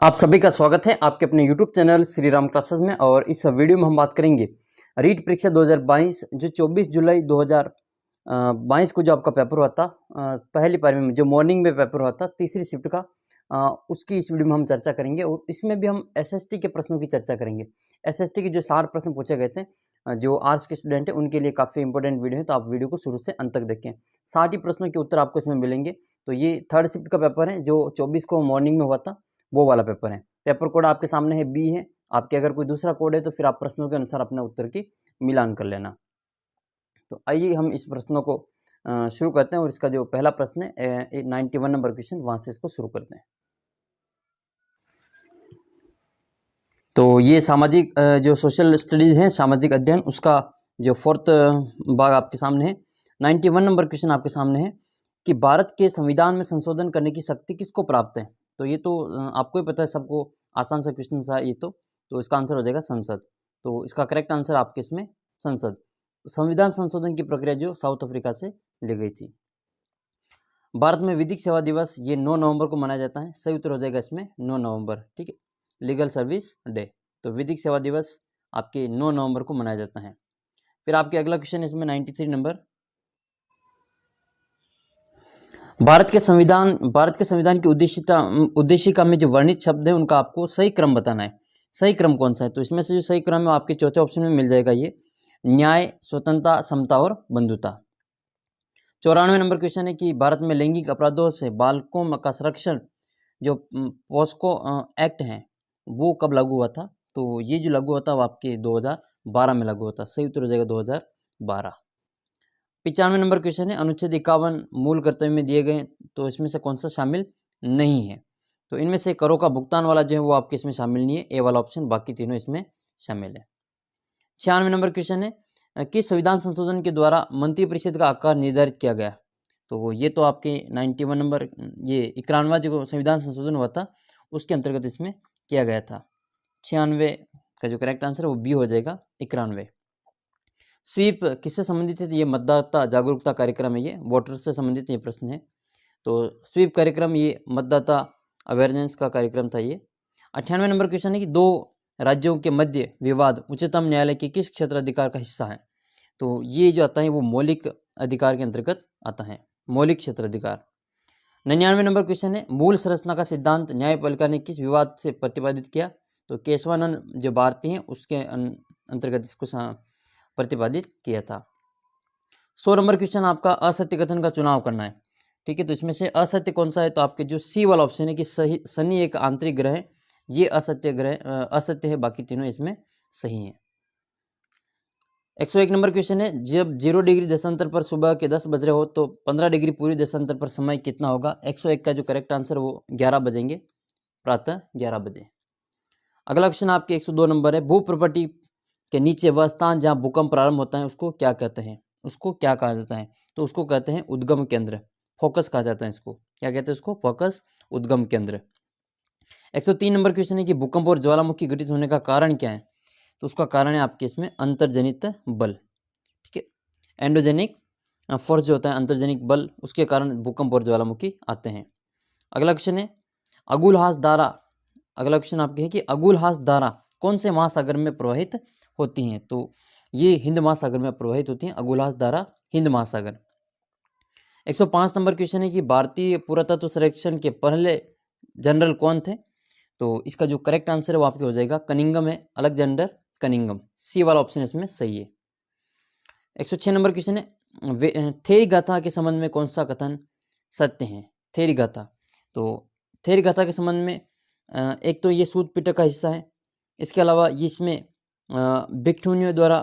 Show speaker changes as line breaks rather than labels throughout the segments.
आप सभी का स्वागत है आपके अपने YouTube channel Shri Ram classes में। और इस वीडियो में हम बात करेंगे रीट परीक्षा 2022 जो 24 जुलाई 2022 को जो आपका पेपर हुआ था, पहली पारी में जो मॉर्निंग में पेपर हुआ था तीसरी शिफ्ट का, उसकी इस वीडियो में हम चर्चा करेंगे। और इसमें भी हम SST के प्रश्नों की चर्चा करेंगे। SST के जो 60 प्रश्न पूछे गए थे, जो आर्ट्स के स्टूडेंट हैं उनके लिए काफ़ी इंपॉर्टेंट वीडियो है, तो आप वीडियो को शुरू से अंत तक देखें। 60 ही प्रश्नों के उत्तर आपको इसमें मिलेंगे। तो ये थर्ड शिफ्ट का पेपर है जो 24 को मॉर्निंग में हुआ था, वो वाला पेपर है। पेपर कोड आपके सामने है B है। आपके अगर कोई दूसरा कोड है तो फिर आप प्रश्नों के अनुसार अपने उत्तर की मिलान कर लेना। तो आइए हम इस प्रश्नों को शुरू करते हैं। और इसका जो पहला प्रश्न है 91 नंबर क्वेश्चन, वहां से इसको शुरू करते हैं। तो ये सामाजिक जो सोशल स्टडीज है, सामाजिक अध्ययन, उसका जो फोर्थ भाग आपके सामने है। 91 नंबर क्वेश्चन आपके सामने है कि भारत के संविधान में संशोधन करने की शक्ति किसको प्राप्त है। तो ये तो आपको ही पता है, सबको आसान सा क्वेश्चन था ये तो इसका आंसर हो जाएगा संसद। तो इसका करेक्ट आंसर आपके इसमें संसद। संविधान संशोधन की प्रक्रिया जो साउथ अफ्रीका से ली गई थी। भारत में विधिक सेवा दिवस ये 9 नवंबर को मनाया जाता है। सही उत्तर हो जाएगा इसमें 9 नवंबर। ठीक है, लीगल सर्विस डे। तो विधिक सेवा दिवस आपके 9 नवंबर को मनाया जाता है। फिर आपके अगला क्वेश्चन इसमें 93 नंबर। भारत के संविधान की उद्देशिका में जो वर्णित शब्द है उनका आपको सही क्रम बताना है। सही क्रम कौन सा है? तो इसमें से जो सही क्रम है आपके चौथे ऑप्शन में मिल जाएगा, ये न्याय, स्वतंत्रता, समता और बंधुता। 94 नंबर क्वेश्चन है कि भारत में लैंगिक अपराधों से बालकों का संरक्षण जो पॉस्को एक्ट है वो कब लागू हुआ था? तो ये जो लागू हुआ था वो आपके 2012 में लागू हुआ था। सही उत्तर हो जाएगा 2012। 95 नंबर क्वेश्चन है अनुच्छेद 51 मूल कर्तव्य में दिए गए, तो इसमें से कौन सा शामिल नहीं है? तो इनमें से करों का भुगतान वाला जो है वो आपके इसमें शामिल नहीं है, ए वाला ऑप्शन, बाकी तीनों इसमें शामिल है। 96 नंबर क्वेश्चन है किस संविधान संशोधन के द्वारा मंत्रिपरिषद का आकार निर्धारित किया गया? तो ये तो आपके 91 नंबर, ये 91वां जो संविधान संशोधन हुआ था उसके अंतर्गत इसमें किया गया था। 96 का जो करेक्ट आंसर है वो बी हो जाएगा, 91। स्वीप किससे संबंधित है? ये मतदाता जागरूकता कार्यक्रम है, ये वोटर से संबंधित ये प्रश्न है। तो स्वीप कार्यक्रम ये मतदाता अवेयरनेस का कार्यक्रम था ये। 98 नंबर क्वेश्चन है कि दो राज्यों के मध्य विवाद उच्चतम न्यायालय के किस क्षेत्राधिकार का हिस्सा है? तो ये जो आता है वो मौलिक अधिकार के अंतर्गत आता है, मौलिक क्षेत्राधिकार। 99 नंबर क्वेश्चन है मूल संरचना का सिद्धांत न्यायपालिका ने किस विवाद से प्रतिपादित किया? तो केशवानंद जो भारती हैं उसके अंतर्गत इसको प्रतिपादित किया था। 100 नंबर क्वेश्चन आपका असत्य कथन का चुनाव करना है। ठीक है, तो इसमें से असत्य कौन सा है? तो आपके जो सी वाला ऑप्शन है कि सही शनि एक आंतरिक ग्रह है, ये असत्य है, बाकी तीनों इसमें सही है। 101 नंबर क्वेश्चन है जब 0 डिग्री देशांतर पर सुबह के 10 बज रहे हो तो 15 डिग्री पूरी देशांतर पर समय कितना होगा? 101 का जो करेक्ट आंसर वो 11 बजेंगे, प्रातः 11 बजे। अगला क्वेश्चन आपके 102 नंबर है भू प्रॉपर्टी के नीचे वह स्थान जहाँ भूकंप प्रारंभ होता है उसको क्या कहते हैं? उसको क्या कहा जाता है? तो उसको कहते हैं उद्गम केंद्र, फोकस कहा जाता है इसको। क्या कहते हैं उसको? फोकस, उद्गम केंद्र। 103 नंबर क्वेश्चन है कि भूकंप और ज्वालामुखी घटित होने का कारण क्या है? तो उसका कारण है आपके इसमें अंतर्जनित बल। ठीक है, एंडोजेनिक फोर्स जो होता है, अंतर्जनिक बल, उसके कारण भूकंप और ज्वालामुखी आते हैं। अगला क्वेश्चन है अगुलहास धारा। अगला क्वेश्चन आपके है कि अगुलहास धारा कौन से महासागर में प्रवाहित होती हैं? तो ये हिंद महासागर में प्रवाहित होती हैं, अगुलहास धारा हिंद महासागर। 105 नंबर क्वेश्चन है कि भारतीय पुरातत्व सर्वेक्षण के पहले जनरल कौन थे? तो इसका जो करेक्ट आंसर है वो आपके हो जाएगा कनिंगम है, अलेक्जेंडर कनिंगम। सी वाला ऑप्शन इसमें सही है। 106 नंबर क्वेश्चन है थेरी गाथा के संबंध में कौन सा कथन सत्य है? थेरी गाथा, तो थेरी गाथा के संबंध में एक तो ये सूत पिटक का हिस्सा है, इसके अलावा ये इसमें भिक्षुनियों द्वारा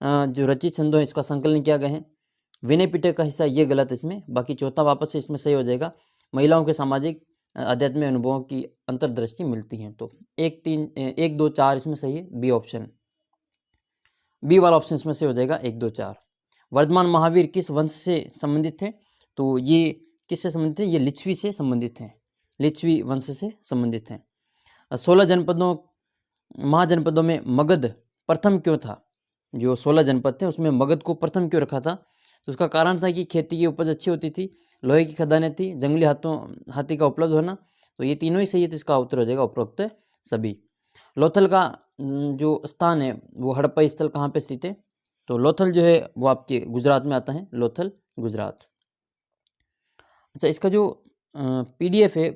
जो रचित छंदों है इसका संकलन किया गया है। विनय पिटक का हिस्सा ये गलत इसमें, बाकी चौथा वापस से इसमें सही हो जाएगा। महिलाओं के सामाजिक आध्यात्मिक अनुभवों की अंतर्दृष्टि मिलती है। तो 1, 3, 1, 2, 4 इसमें सही है, बी ऑप्शन, बी वाला ऑप्शन इसमें से हो जाएगा 1, 2, 4। वर्धमान महावीर किस वंश से संबंधित थे? तो ये किससे संबंधित है? ये लिच्छवी से संबंधित हैं, लिच्छवी वंश से संबंधित हैं। 16 महाजनपदों में मगध प्रथम क्यों था? जो 16 जनपद थे उसमें मगध को प्रथम क्यों रखा था? तो उसका कारण था कि खेती की उपज अच्छी होती थी, लोहे की खदानें थी, जंगली हाथी का उपलब्ध होना, तो ये तीनों ही सही है, तो इसका उत्तर हो जाएगा उपरोक्त सभी। लोथल का जो स्थान है वो हड़प्पा स्थल कहाँ पे स्थित है? तो लोथल जो है वो आपके गुजरात में आता है, लोथल गुजरात। अच्छा, इसका जो PDF है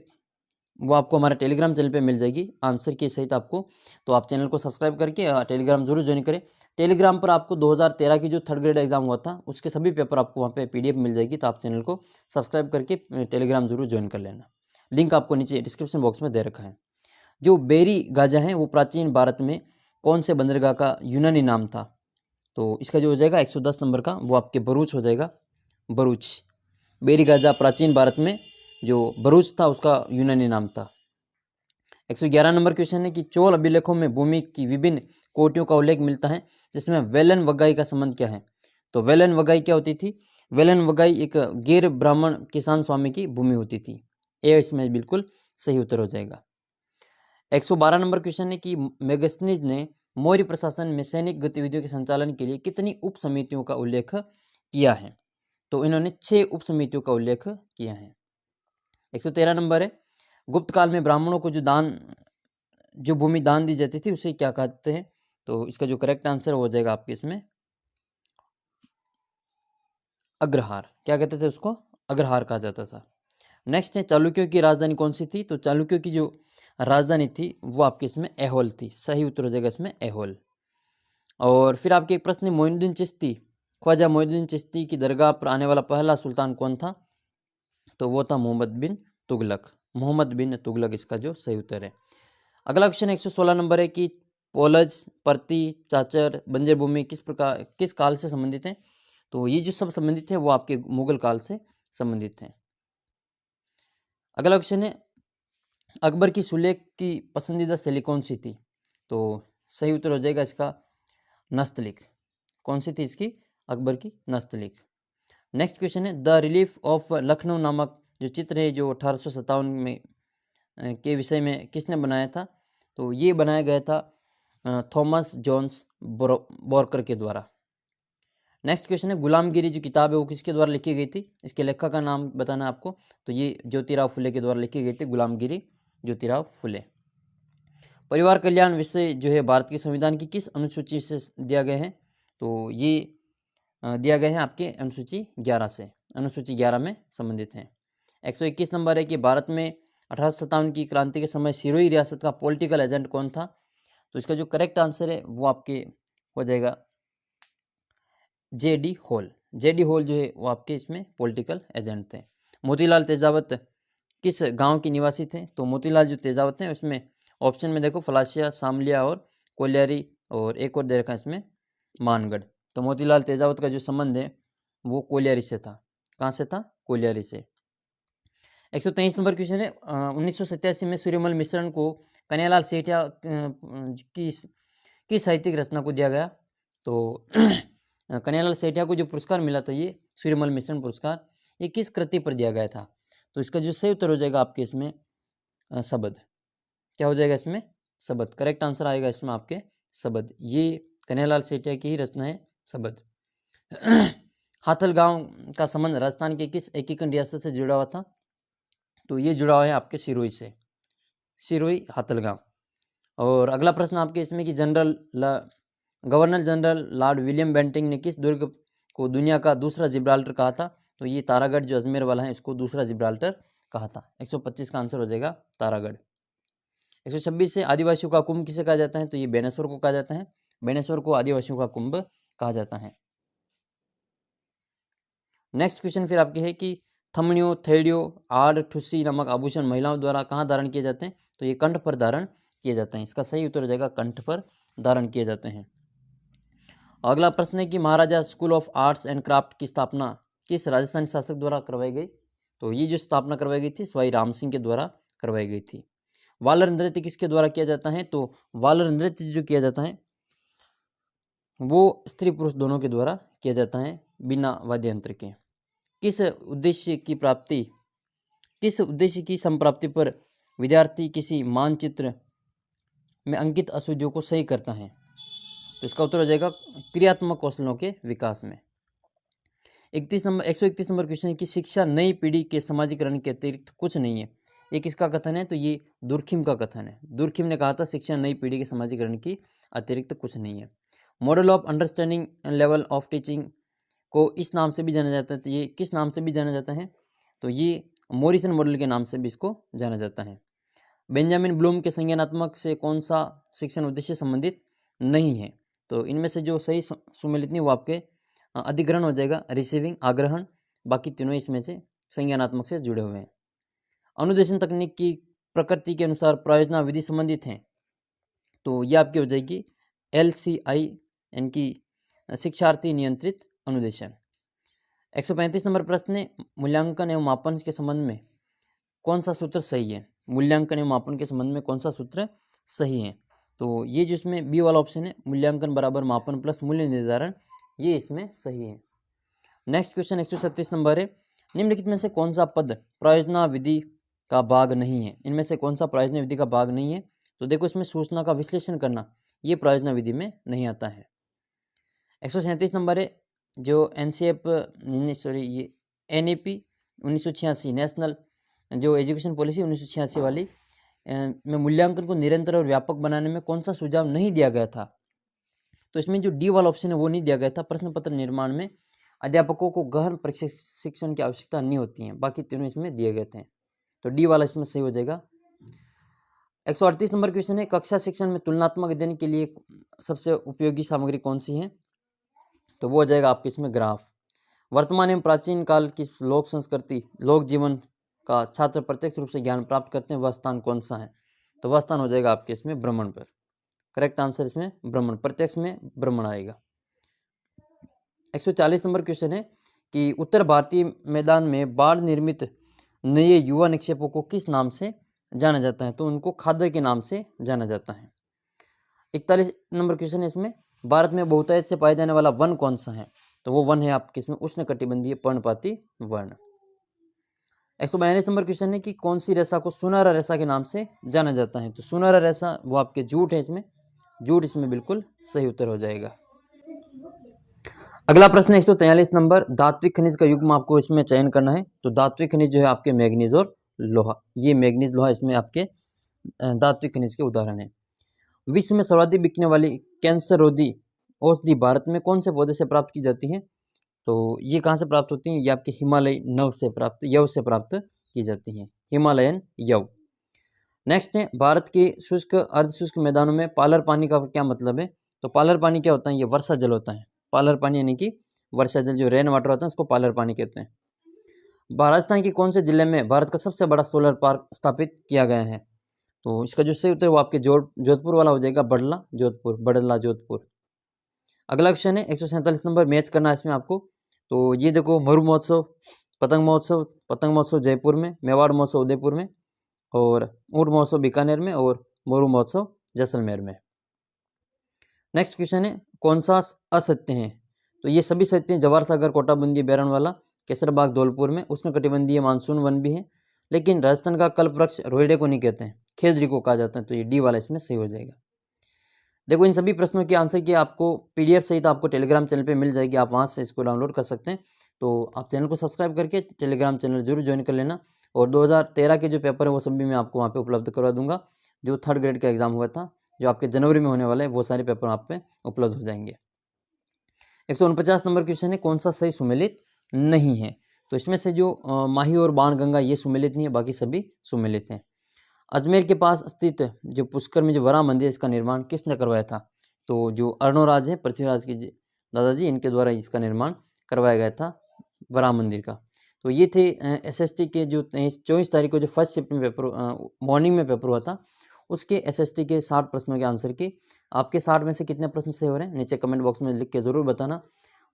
वो आपको हमारे टेलीग्राम चैनल पे मिल जाएगी आंसर के सहित आपको। तो आप चैनल को सब्सक्राइब करके टेलीग्राम जरूर ज्वाइन करें। टेलीग्राम पर आपको 2013 की जो 3rd ग्रेड एग्जाम हुआ था उसके सभी पेपर आपको वहाँ पे PDF मिल जाएगी। तो आप चैनल को सब्सक्राइब करके टेलीग्राम जरूर ज्वाइन कर लेना। लिंक आपको नीचे डिस्क्रिप्शन बॉक्स में दे रखा है। जो बेरी गाजा है वो प्राचीन भारत में कौन से बंदरगाह का यूनानी नाम था? तो इसका जो हो जाएगा 110 नंबर का वो आपके भरूच हो जाएगा, भरूच। बेरी गाजा प्राचीन भारत में जो भरूच था उसका यूनानी नाम था। 111 नंबर क्वेश्चन है कि चोल अभिलेखों में भूमि की विभिन्न कोटियों का उल्लेख मिलता है जिसमें वेलन वगाई का संबंध क्या है? तो वेलन वगाई क्या होती थी? वेलन वगाई एक गैर ब्राह्मण किसान स्वामी की भूमि होती थी। ये इसमें बिल्कुल सही उत्तर हो जाएगा। 112 नंबर क्वेश्चन है कि मेगस्थनीज ने मौर्य प्रशासन में सैनिक गतिविधियों के संचालन के लिए कितनी उप समितियों का उल्लेख किया है? तो इन्होंने 6 उप समितियों का उल्लेख किया है। 113 नंबर है, गुप्त काल में ब्राह्मणों को जो भूमि दान दी जाती थी उसे क्या कहते हैं? तो इसका जो करेक्ट आंसर हो जाएगा आपके इसमें अग्रहार। क्या कहते थे उसको? अग्रहार कहा जाता था। नेक्स्ट है, चालुक्यों की राजधानी कौन सी थी? तो चालुक्यों की जो राजधानी थी वो आपके इसमें ऐहोल थी। सही उत्तर हो जाएगा इसमें ऐहोल। और फिर आपके एक प्रश्न है, मोइनुद्दीन चिश्ती, ख्वाजा मोइनुद्दीन चिश्ती की दरगाह पर आने वाला पहला सुल्तान कौन था? तो वो था मोहम्मद बिन तुगलक। मोहम्मद बिन तुगलक इसका जो सही उत्तर है। अगला क्वेश्चन 116 नंबर है कि पोलज, परती, चाचर, बंजर भूमि किस काल से संबंधित हैं? तो ये जो सब संबंधित है वो आपके मुगल काल से संबंधित हैं। अगला क्वेश्चन है, अकबर की सुलेख की पसंदीदा शैली कौन सी थी? तो सही उत्तर हो जाएगा इसका नस्तलिख। कौन सी थी इसकी? अकबर की नस्तलिख। नेक्स्ट क्वेश्चन है, द रिलीफ ऑफ लखनऊ नामक जो चित्र है जो 1857 में के विषय में किसने बनाया था? तो ये बनाया गया था थॉमस जोन्स बोरकर के द्वारा। नेक्स्ट क्वेश्चन है, गुलामगिरी जो किताब है वो किसके द्वारा लिखी गई थी? इसके लेखक का नाम बताना है आपको। तो ये ज्योतिराव फुले के द्वारा लिखी गई थी, गुलामगिरी ज्योतिराव फुले। परिवार कल्याण विषय जो है भारत के संविधान की किस अनुसूची से दिया गया है? तो ये दिया गया है आपके अनुसूची 11 से, अनुसूची 11 में संबंधित हैं। 121 नंबर है कि भारत में 1857 की क्रांति के समय सिरोही रियासत का पॉलिटिकल एजेंट कौन था? तो इसका जो करेक्ट आंसर है वो आपके हो जाएगा JD होल। JD होल जो है वो आपके इसमें पॉलिटिकल एजेंट थे। मोतीलाल तेजावत किस गांव के निवासी थे? तो मोतीलाल जो तेजावत हैं उसमें ऑप्शन में देखो फलासिया, सामलिया और कोलियारी, और एक और दे रखा है इसमें मानगढ़। तो मोतीलाल तेजावत का जो संबंध है वो कोलियारी से था। कहाँ से था? कोलियारी से। 123 नंबर क्वेश्चन है, 1987 में सूर्यमल मिश्रण को कन्हैयालाल सेठिया की साहित्यिक रचना को दिया गया। तो कन्हैयालाल सेठिया को जो पुरस्कार मिला था ये सूर्यमल मिश्रण पुरस्कार, ये किस कृति पर दिया गया था? तो इसका जो सही उत्तर हो जाएगा आपके इसमें शबद। क्या हो जाएगा इसमें? शबद। करेक्ट आंसर आएगा इसमें आपके शबद। ये कन्हैयालाल सेठिया की ही रचना है शबद। हाथल गांव का संबंध राजस्थान के किस एकीकरण रियासत से जुड़ा हुआ था? तो ये जुड़ा हुआ है आपके सिरोही से, सिरोही हाथल गांव। और अगला प्रश्न आपके इसमें कि governor general Lord William Bentinck ने किस दुर्ग को दुनिया का दूसरा जिब्राल्टर कहा था? तो ये तारागढ़ जो अजमेर वाला है इसको दूसरा जिब्राल्टर कहा था। 125 का आंसर हो जाएगा तारागढ़। 126 से आदिवासियों का कुंभ किसे कहा जाता है? तो ये बेनेश्वर को कहा जाता है। बेनेश्वर को आदिवासियों का कुंभ कहा जाता है। नेक्स्ट क्वेश्चन फिर आपके है कि थमनियो, थैलियो, आड़, ठुस्सी नामक आभूषण महिलाओं द्वारा कहाँ धारण किए जाते हैं? तो ये कंठ पर धारण किए जाते हैं। इसका सही उत्तर हो जाएगा कंठ पर धारण किए जाते हैं। अगला प्रश्न है कि Maharaja school of arts and craft की स्थापना किस राजस्थानी शासक द्वारा करवाई गई? तो ये जो स्थापना करवाई गई थी सवाई राम सिंह के द्वारा करवाई गई थी। वालर नृत्य किसके द्वारा किया जाता है? तो वालर नृत्य जो किया जाता है वो स्त्री पुरुष दोनों के द्वारा किया जाता है बिना वाद्य यंत्र के। किस उद्देश्य की संप्राप्ति पर विद्यार्थी किसी मानचित्र में अंकित अशुद्धियों को सही करता है? तो इसका उत्तर हो जाएगा क्रियात्मक कौशलों के विकास में। 131 नंबर क्वेश्चन है कि शिक्षा नई पीढ़ी के समाजीकरण के अतिरिक्त कुछ नहीं है। ये किसका कथन है? तो ये दुर्खिम का कथन है। दुर्खिम ने कहा था शिक्षा नई पीढ़ी के समाजीकरण की अतिरिक्त कुछ नहीं है। Model of understanding level of teaching को इस नाम से भी जाना जाता है। तो ये किस नाम से भी जाना जाता है? तो ये मॉरिसन मॉडल के नाम से भी इसको जाना जाता है। बेंजामिन ब्लूम के संज्ञानात्मक से कौन सा शिक्षण उद्देश्य संबंधित नहीं है? तो इनमें से जो सही सुमेलित नहीं वो आपके अधिग्रहण हो जाएगा, रिसीविंग, आग्रहण, बाकी तीनों इसमें से संज्ञानात्मक से जुड़े हुए हैं। अनुदेशन तकनीक की प्रकृति के अनुसार प्रयोजना विधि संबंधित हैं, तो ये आपकी हो जाएगी LCI, यानी कि शिक्षार्थी नियंत्रित अनुदेशन। 135 नंबर प्रश्न है, मूल्यांकन एवं मापन के संबंध में कौन सा सूत्र सही है? मूल्यांकन एवं मापन के संबंध में कौन सा सूत्र सही है? तो ये जो इसमें बी वाला ऑप्शन है, मूल्यांकन बराबर मापन प्लस मूल्य निर्धारण, ये इसमें सही है। नेक्स्ट क्वेश्चन 137 नंबर है, निम्नलिखित में से कौन सा पद प्रयोजना विधि का भाग नहीं है? इनमें से कौन सा प्रयोजना विधि का भाग नहीं है? तो देखो इसमें सूचना का विश्लेषण करना, ये प्रयोजना विधि में नहीं आता है। 137 नंबर है, जो ये NAP 1986 नेशनल जो एजुकेशन पॉलिसी 1986 वाली में मूल्यांकन को निरंतर और व्यापक बनाने में कौन सा सुझाव नहीं दिया गया था? तो इसमें जो डी वाला ऑप्शन है वो नहीं दिया गया था। प्रश्न पत्र निर्माण में अध्यापकों को गहन प्रशिक्षण की आवश्यकता नहीं होती है, बाकी तीनों इसमें दिए गए थे, तो डी वाला इसमें सही हो जाएगा। 138 नंबर क्वेश्चन है, कक्षा शिक्षण में तुलनात्मक अध्ययन के लिए सबसे उपयोगी सामग्री कौन सी है? तो वो हो जाएगा आपके इसमें ग्राफ। वर्तमान एवं प्राचीन काल की लोक संस्कृति, लोक जीवन का छात्र प्रत्यक्ष रूप से ज्ञान प्राप्त करते हैं, वह स्थान कौन सा है? तो वह स्थान हो जाएगा आपके इसमें भ्रमण पर। करेक्ट आंसर इसमें भ्रमण, प्रत्यक्ष में भ्रमण आएगा। 140 नंबर क्वेश्चन है कि उत्तर भारतीय मैदान में बाढ़ निर्मित नए युवा निक्षेपों को किस नाम से जाना जाता है? तो उनको खाद्य के नाम से जाना जाता है। 41 नंबर क्वेश्चन है इसमें, भारत में बहुतायत से पाया जाने वाला वन कौन सा है? तो वो वन है आपके इसमें उष्णकटिबंधीय पर्णपाती वन। 142 नंबर क्वेश्चन है कि कौन सी रेशा को सुनहरा रेशा के नाम से जाना जाता है? तो सुनहरा रेशा वो आपके जूट है, इसमें जूट इसमें बिल्कुल सही उत्तर हो जाएगा। अगला प्रश्न 143 नंबर, धात्विक खनिज का युग्म आपको इसमें चयन करना है। तो धात्विक खनिज जो है आपके मैग्नीज और लोहा, ये मैग्नीज लोहा इसमें आपके धात्विक खनिज के उदाहरण है। विश्व में सर्वाधिक बिकने वाली कैंसर रोधी औषधि भारत में कौन से पौधे से प्राप्त की जाती है? तो ये कहाँ से प्राप्त होती है? ये आपके हिमालय यव से प्राप्त की जाती है, हिमालयन यव। नेक्स्ट है, भारत के शुष्क अर्धशुष्क मैदानों में पालर पानी का क्या मतलब है? तो पालर पानी क्या होता है? ये वर्षा जल होता है। पालर पानी यानी कि वर्षा जल, जो रेन वाटर होता है उसको पालर पानी कहते हैं। राजस्थान के कौन से जिले में भारत का सबसे बड़ा सोलर पार्क स्थापित किया गया है? तो इसका जो सही उत्तर है वो आपके जोधपुर वाला हो जाएगा, बड़ला जोधपुर। अगला क्वेश्चन है 147 नंबर, मैच करना है इसमें आपको। तो ये देखो, मरु महोत्सव, पतंग महोत्सव जयपुर में, मेवाड़ महोत्सव उदयपुर में, और ऊँट महोत्सव बीकानेर में, और मोरू महोत्सव जैसलमेर में। नेक्स्ट क्वेश्चन है, कौन सा असत्य है? तो ये सभी सत्य हैं। जवाहर सागर, कोटा बूंदी, बैरनवाला, केसरबाग धौलपुर में उष्णकटिबंधीय मानसून वन भी है, लेकिन राजस्थान का कल्प वृक्ष रोहिड़े को नहीं कहते हैं, खेजड़ी को कहा जाता है। तो ये डी वाला इसमें सही हो जाएगा। देखो, इन सभी प्रश्नों के आंसर की आपको PDF सहित आपको टेलीग्राम चैनल पे मिल जाएगी, आप वहाँ से इसको डाउनलोड कर सकते हैं। तो आप चैनल को सब्सक्राइब करके टेलीग्राम चैनल जरूर ज्वाइन कर लेना। और 2013 के जो पेपर है वो सभी मैं आपको वहाँ पे उपलब्ध करवा दूंगा। जो 3rd ग्रेड का एग्जाम हुआ था, जो आपके जनवरी में होने वाला है, वो सारे पेपर आप पे उपलब्ध हो जाएंगे। 149 नंबर क्वेश्चन है, कौन सा सही सुमेलित नहीं है? तो इसमें से जो माही और बाणगंगा ये सुमेलित नहीं है, बाकी सभी सुमेलित हैं। अजमेर के पास स्थित जो पुष्कर में जो वरा मंदिर है, इसका निर्माण किसने करवाया था? तो जो अर्णोराज है, पृथ्वीराज के दादाजी, इनके द्वारा इसका निर्माण करवाया गया था वरा मंदिर का। तो ये थे SST के जो 24 तारीख को जो फर्स्ट शिफ्ट में पेपर मॉर्निंग में पेपर हुआ था, उसके SST के 60 प्रश्नों के आंसर की। आपके 60 में से कितने प्रश्न सही हो रहे हैं नीचे कमेंट बॉक्स में लिख के ज़रूर बताना,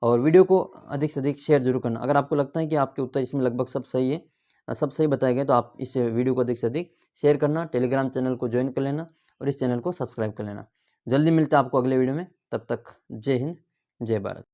और वीडियो को अधिक से अधिक शेयर जरूर करना। अगर आपको लगता है कि आपके उत्तर इसमें लगभग सब सही है, सब सही बताए गए, तो आप इस वीडियो को अधिक से अधिक शेयर करना, टेलीग्राम चैनल को ज्वाइन कर लेना और इस चैनल को सब्सक्राइब कर लेना। जल्दी मिलते हैं आपको अगले वीडियो में, तब तक जय हिंद, जय भारत।